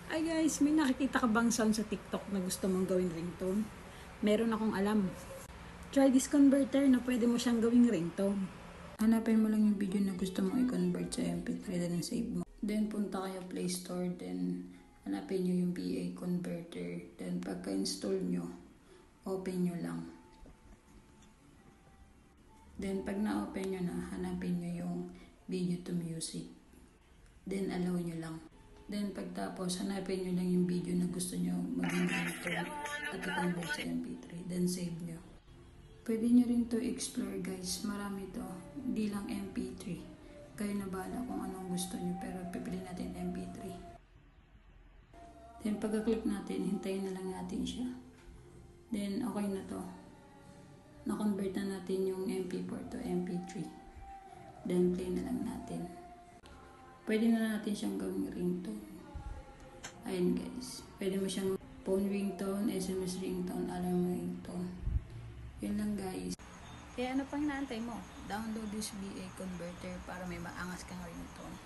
Ay guys, may nakikita ka bang sound sa TikTok na gusto mong gawing ringtone? Meron akong alam. Try this converter na pwede mo siyang gawing ringtone. Hanapin mo lang yung video na gusto mong i-convert sa MP3 then save mo. Then punta kayo Play Store, then hanapin nyo yung PA converter. Then pagka-install nyo, open nyo lang. Then pag na-open nyo na, hanapin nyo yung video to music. Then allow nyo lang. Then pagtapos, hanapin nyo lang yung video na gusto nyo maging ringtone at i-convert sa MP3. Then save nyo. Pwede nyo rin to explore guys. Marami to. Hindi lang MP3. Kayo na bahala kung anong gusto nyo. Pero pipili natin MP3. Then pagka-click natin, hintayin na lang natin siya. Then okay na to. Na-convert na natin yung MP4 to MP3. Then play na lang natin. Pwede na natin siyang gawing ringtone. Ayun guys. Pwede mo siyang phone ringtone, SMS ringtone, alarm ringtone. Yun lang guys. Kaya ano pang inaantay mo? Download this BA converter para may maangas kang ringtone.